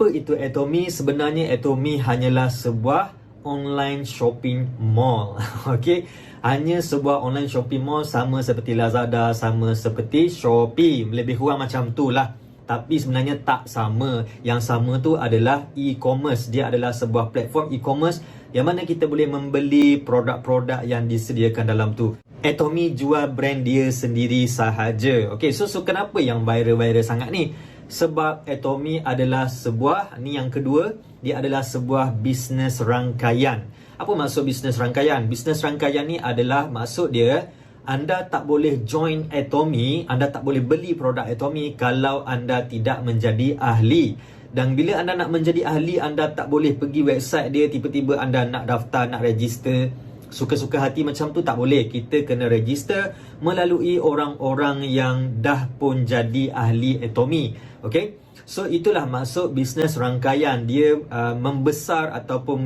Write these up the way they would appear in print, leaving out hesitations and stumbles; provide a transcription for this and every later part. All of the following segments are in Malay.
Apa itu Atomy? Sebenarnya Atomy hanyalah sebuah online shopping mall. Okey, hanya sebuah online shopping mall, sama seperti Lazada, sama seperti Shopee, lebih kurang macam tu lah. Tapi sebenarnya tak sama. Yang sama tu adalah e-commerce. Dia adalah sebuah platform e-commerce yang mana kita boleh membeli produk-produk yang disediakan dalam tu. Atomy jual brand dia sendiri sahaja. Okey, so kenapa yang viral-viral sangat ni? Sebab Atomy adalah sebuah, ni yang kedua, dia adalah sebuah bisnes rangkaian. Apa maksud bisnes rangkaian? Bisnes rangkaian ni adalah, maksud dia, anda tak boleh join Atomy, anda tak boleh beli produk Atomy kalau anda tidak menjadi ahli. Dan bila anda nak menjadi ahli, anda tak boleh pergi website dia, tiba-tiba anda nak daftar, nak register suka-suka hati macam tu, tak boleh. Kita kena register melalui orang-orang yang dah pun jadi ahli Atomy. Okay, so itulah maksud bisnes rangkaian. Dia membesar ataupun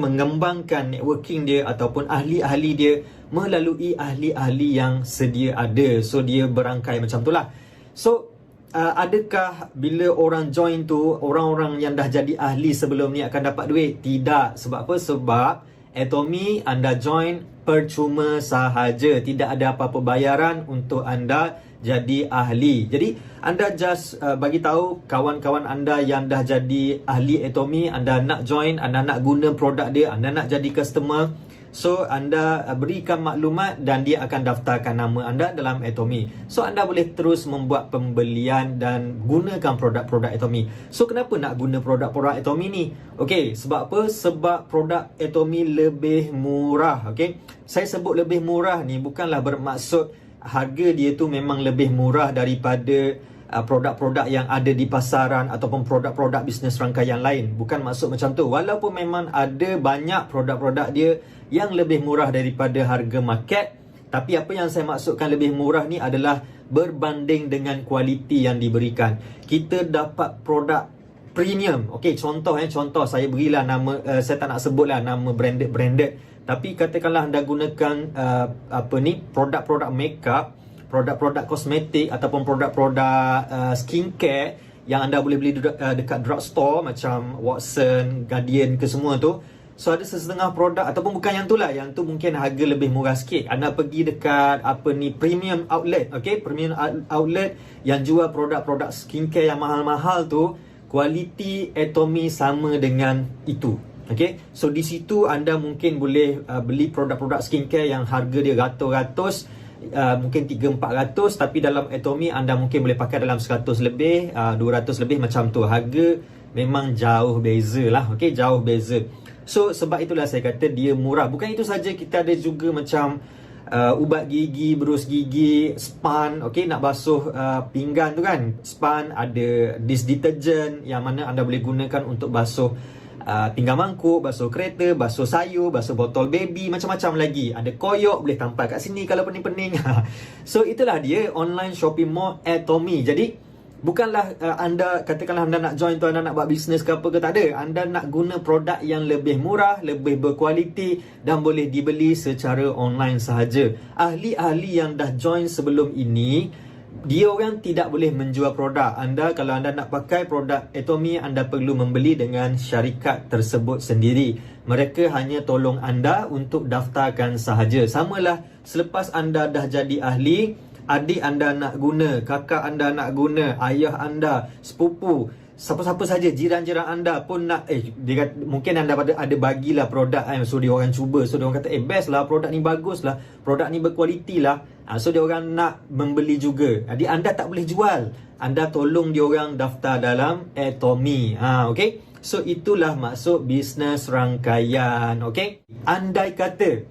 mengembangkan networking dia ataupun ahli-ahli dia melalui ahli-ahli yang sedia ada. So dia berangkai macam tu lah. So adakah bila orang join tu, orang-orang yang dah jadi ahli sebelum ni akan dapat duit? Tidak. Sebab apa? Sebab Atomy anda join percuma sahaja. Tidak ada apa-apa bayaran untuk anda jadi ahli. Jadi anda just bagi tahu kawan-kawan anda yang dah jadi ahli Atomy, anda nak join, anda nak guna produk dia, anda nak jadi customer. So anda berikan maklumat dan dia akan daftarkan nama anda dalam Atomy. So anda boleh terus membuat pembelian dan gunakan produk-produk Atomy. So kenapa nak guna produk-produk Atomy ni? Okey, sebab apa? Sebab produk Atomy lebih murah. Okey, saya sebut lebih murah ni bukanlah bermaksud harga dia tu memang lebih murah daripada produk-produk yang ada di pasaran ataupun produk-produk bisnes rangkaian lain. Bukan maksud macam tu. Walaupun memang ada banyak produk-produk dia yang lebih murah daripada harga market, tapi apa yang saya maksudkan lebih murah ni adalah berbanding dengan kualiti yang diberikan. Kita dapat produk premium. Okey, contoh saya berilah nama, saya tak nak sebutlah nama branded, tapi katakanlah anda gunakan produk-produk makeup, produk-produk kosmetik ataupun produk-produk skincare yang anda boleh beli dekat drugstore macam Watson, Guardian ke semua tu. So ada sesetengah produk ataupun bukan yang tu lah, yang tu mungkin harga lebih murah sikit. Anda pergi dekat premium outlet, okey, premium outlet yang jual produk-produk skincare yang mahal-mahal tu, kualiti Atomy sama dengan itu. Okay, so di situ anda mungkin boleh beli produk-produk skincare yang harga dia ratus-ratus, mungkin 300-400, tapi dalam Atomy anda mungkin boleh pakai dalam 100 lebih, 200 lebih macam tu. Harga memang jauh beza lah. Okay, jauh beza. So sebab itulah saya kata dia murah. Bukan itu saja, kita ada juga macam ubat gigi, berus gigi, span. Okay, nak basuh pinggan tu kan, span. Ada dish detergent yang mana anda boleh gunakan untuk basuh pinggan mangkuk, basuh kereta, basuh sayur, basuh botol baby, macam-macam lagi. Ada koyok, boleh tampal kat sini kalau pening-pening. So itulah dia online shopping mall Atomy. Jadi bukanlah anda, katakanlah anda nak join tu, anda nak buat bisnes ke apa ke, tak ada. Anda nak guna produk yang lebih murah, lebih berkualiti dan boleh dibeli secara online sahaja. Ahli-ahli yang dah join sebelum ini, dia orang tidak boleh menjual produk anda. Kalau anda nak pakai produk Atomy, anda perlu membeli dengan syarikat tersebut sendiri. Mereka hanya tolong anda untuk daftarkan sahaja. Samalah selepas anda dah jadi ahli, adik anda nak guna, kakak anda nak guna, ayah anda, sepupu, siapa-siapa saja, jiran-jiran anda pun nak, dia kata, mungkin anda ada bagilah produk, so dia orang cuba, so dia orang kata, best lah, produk ni bagus lah, produk ni berkualiti lah, so dia orang nak membeli juga. Jadi anda tak boleh jual, anda tolong dia orang daftar dalam Atomy. Okay, so itulah maksud bisnes rangkaian. Okay, andai kata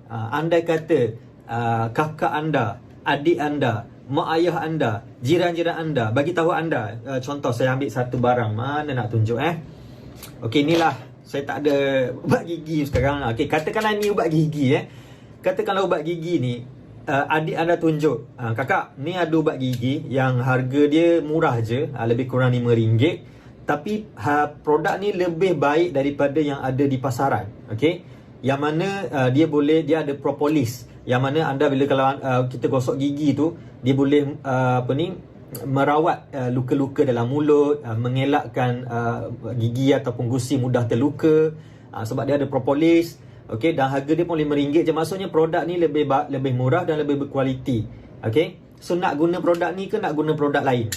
kakak anda, adik anda, mak ayah anda, jiran-jiran anda bagi tahu anda, contoh saya ambil satu barang, mana nak tunjuk okey, inilah, saya tak ada ubat gigi sekarang. Okey, katakanlah ni ubat gigi katakanlah ubat gigi ni, adik anda tunjuk, kakak, ni ada ubat gigi yang harga dia murah je, lebih kurang RM5, tapi produk ni lebih baik daripada yang ada di pasaran. Okey, yang mana dia ada propolis, yang mana anda bila kalau kita gosok gigi tu, dia boleh merawat luka-luka dalam mulut, mengelakkan gigi ataupun gusi mudah terluka, sebab dia ada propolis. Okey, dan harga dia pun RM5 je. Maksudnya produk ni lebih murah dan lebih berkualiti. Okey, so nak guna produk ni ke nak guna produk lain?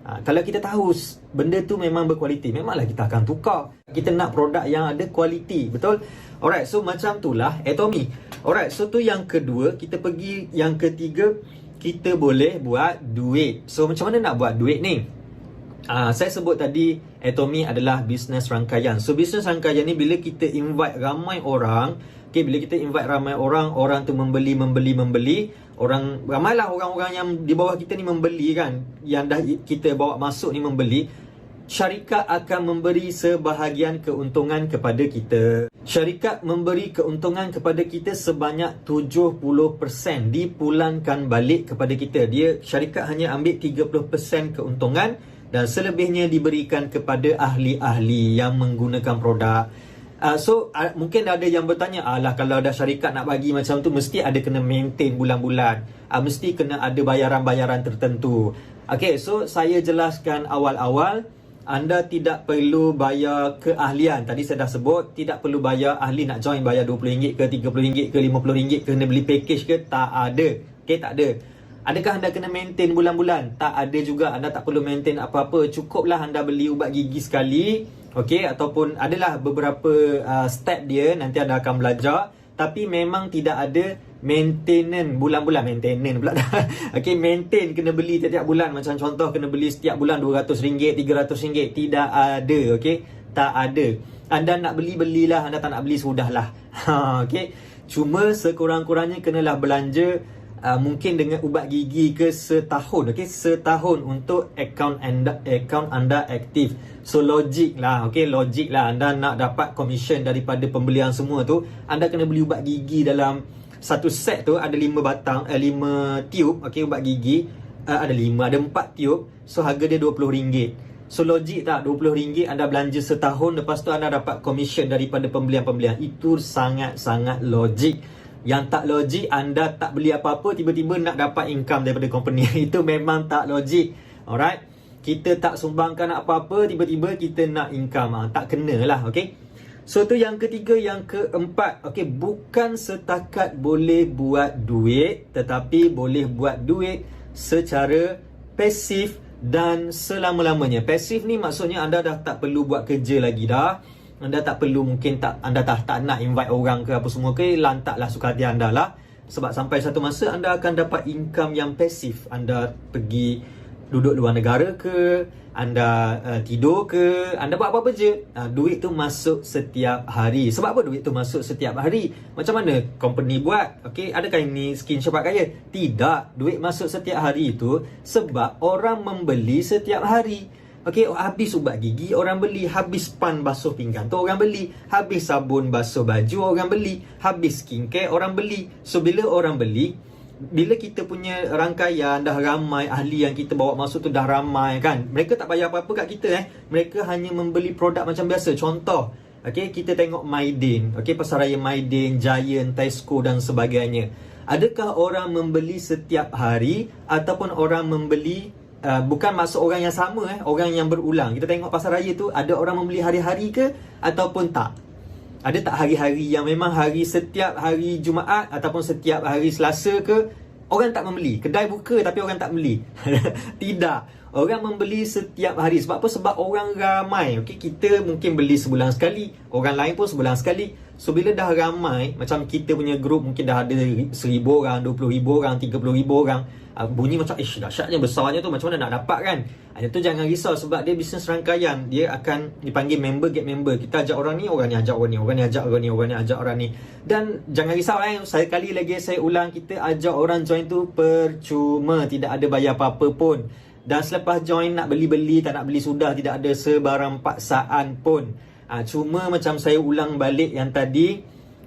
Kalau kita tahu benda tu memang berkualiti, memanglah kita akan tukar. Kita nak produk yang ada kualiti, betul? Alright, so macam itulah Atomy. Alright, so tu yang kedua. Kita pergi yang ketiga, kita boleh buat duit. So macam mana nak buat duit ni? Saya sebut tadi Atomy adalah bisnes rangkaian. So bisnes rangkaian ni bila kita invite ramai orang, okay, bila kita invite ramai orang, orang tu membeli, ramailah orang-orang yang di bawah kita ni membeli kan, yang dah kita bawa masuk ni membeli, syarikat akan memberi sebahagian keuntungan kepada kita. Syarikat memberi keuntungan kepada kita sebanyak 70%, dipulangkan balik kepada kita. Syarikat hanya ambil 30% keuntungan dan selebihnya diberikan kepada ahli-ahli yang menggunakan produk. Mungkin ada yang bertanya, kalau dah syarikat nak bagi macam tu, mesti ada kena maintain bulan-bulan, mesti kena ada bayaran-bayaran tertentu. Okay, so saya jelaskan awal-awal, anda tidak perlu bayar keahlian. Tadi saya dah sebut, tidak perlu bayar ahli. Nak join bayar RM20 ke RM30 ke RM50, kena beli package ke? Tak ada. Okay, tak ada. Adakah anda kena maintain bulan-bulan? Tak ada juga. Anda tak perlu maintain apa-apa. Cukuplah anda beli ubat gigi sekali. Okey, ataupun adalah beberapa step dia, nanti anda akan belajar. Tapi memang tidak ada maintenance bulan-bulan. Maintenance pula dah. Okey, maintain kena beli tiap-tiap bulan. Macam contoh kena beli setiap bulan RM200, RM300. Tidak ada, okey? Tak ada. Anda nak belilah, anda tak nak beli sudahlah. Okey. Cuma sekurang-kurangnya kenalah belanja mungkin dengan ubat gigi ke setahun. Okey, setahun untuk akaun anda aktif. So logik lah, okey, logik lah. Anda nak dapat komisen daripada pembelian semua tu, anda kena beli ubat gigi dalam satu set tu ada 5 batang, 5 tiub, okey, ubat gigi. Ada 4 tiub. So harga dia RM20. So logik tak? RM20 anda belanja setahun, lepas tu anda dapat komisen daripada pembelian-pembelian. Itu sangat-sangat logik. Yang tak logik, anda tak beli apa-apa, tiba-tiba nak dapat income daripada company. Itu memang tak logik. Alright? Kita tak sumbangkan apa-apa, tiba-tiba kita nak income. Tak kena lah, okay? So, tu yang ketiga. Yang keempat, okay, bukan setakat boleh buat duit, tetapi boleh buat duit secara pasif dan selama-lamanya. Pasif ni maksudnya anda dah tak perlu buat kerja lagi dah. Anda tak perlu, mungkin anda tak nak invite orang ke apa semua ke, lantaklah suka hati anda lah. Sebab sampai satu masa anda akan dapat income yang pasif. Anda pergi duduk luar negara ke, anda tidur ke, anda buat apa-apa je, duit tu masuk setiap hari. Sebab apa duit tu masuk setiap hari? Macam mana company buat? Okay, adakah ini skin cepat kaya? Tidak, duit masuk setiap hari itu sebab orang membeli setiap hari. Okey, habis ubat gigi orang beli, habis pan basuh pinggan tu orang beli, habis sabun basuh baju orang beli, habis skincare orang beli. So bila orang beli, bila kita punya rangkaian dah ramai, ahli yang kita bawa masuk tu dah ramai kan, mereka tak bayar apa-apa kat kita mereka hanya membeli produk macam biasa. Contoh, okey, kita tengok Mydin, okey, pasaraya Mydin, Giant, Tesco dan sebagainya. Adakah orang membeli setiap hari ataupun orang membeli bukan masuk orang yang sama, orang yang berulang? Kita tengok pasaraya tu, ada orang membeli hari-hari ke ataupun tak? Ada tak hari-hari yang memang setiap hari Jumaat ataupun setiap hari Selasa ke, orang tak membeli? Kedai buka tapi orang tak beli. Tidak. Orang membeli setiap hari. Sebab apa? Sebab orang ramai. Okay, kita mungkin beli sebulan sekali, orang lain pun sebulan sekali. So bila dah ramai, macam kita punya grup mungkin dah ada 1,000 orang, 20,000 orang, 30,000 orang, bunyi macam dahsyatnya, besarnya tu, macam mana nak dapat kan? Itu jangan risau, sebab dia bisnes rangkaian. Dia akan dipanggil member get member. Kita ajak orang ni ajak orang ni, orang ni ajak orang ni, orang ni ajak orang ni. Dan jangan risau saya kali lagi saya ulang, kita ajak orang join tu percuma, tidak ada bayar apa-apa pun. Dan selepas join nak beli-beli, tak nak beli sudah, tidak ada sebarang paksaan pun. Cuma macam saya ulang balik yang tadi,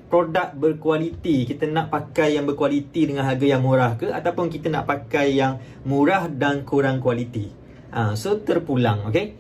produk berkualiti. Kita nak pakai yang berkualiti dengan harga yang murah ke, ataupun kita nak pakai yang murah dan kurang kualiti. So terpulang, okay?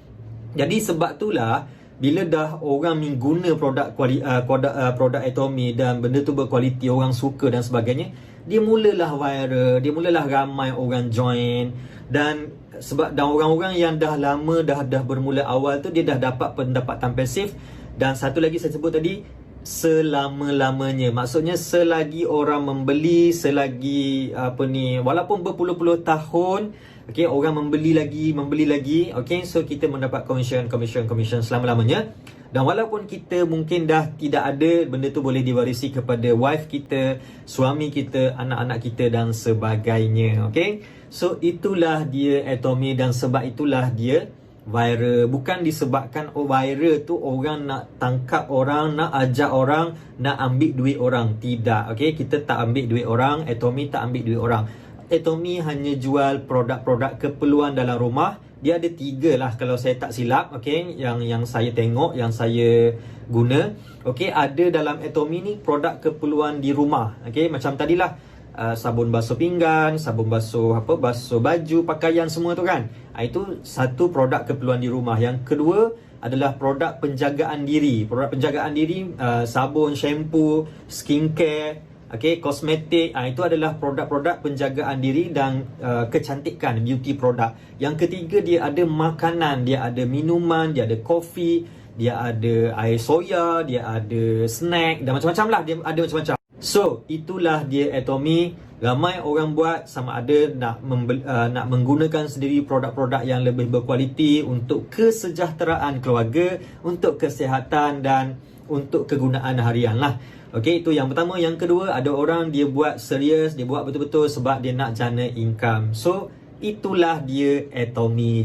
Jadi sebab itulah bila dah orang guna produk Atomy dan benda tu berkualiti, orang suka dan sebagainya, dia mulalah viral, dia mulalah ramai orang join. Dan sebab orang-orang yang dah lama dah bermula awal tu, dia dah dapat pendapatan pasif. Dan satu lagi saya sebut tadi, selama-lamanya. Maksudnya selagi orang membeli, selagi walaupun berpuluh-puluh tahun, okey, orang membeli lagi, okey, so kita mendapat commission selama-lamanya. Dan walaupun kita mungkin dah tidak ada, benda tu boleh diwarisi kepada wife kita, suami kita, anak-anak kita dan sebagainya. Okay, so itulah dia Atomy, dan sebab itulah dia viral. Bukan disebabkan viral tu orang nak tangkap orang, nak ajak orang, nak ambil duit orang. Tidak. Okay, kita tak ambil duit orang. Atomy tak ambil duit orang. Atomy hanya jual produk-produk keperluan dalam rumah. Dia ada 3 lah kalau saya tak silap, okay, yang saya tengok, yang saya guna. Okay, ada dalam Atomy ni produk keperluan di rumah. Okay, macam tadilah, sabun basuh pinggan, sabun basuh basuh baju, pakaian semua tu kan. Itu satu produk keperluan di rumah. Yang kedua adalah produk penjagaan diri. Produk penjagaan diri, sabun, shampoo, skincare, okay, kosmetik, itu adalah produk-produk penjagaan diri dan kecantikan, beauty product. Yang ketiga, dia ada makanan, dia ada minuman, dia ada kopi, dia ada air soya, dia ada snack dan macam-macam lah, dia ada macam-macam. So, itulah dia Atomy. Ramai orang buat sama ada nak menggunakan sendiri produk-produk yang lebih berkualiti untuk kesejahteraan keluarga, untuk kesihatan dan untuk kegunaan harian lah. Okey, itu yang pertama. Yang kedua, ada orang dia buat serius, dia buat betul-betul sebab dia nak jana income. So, itulah dia Atomy.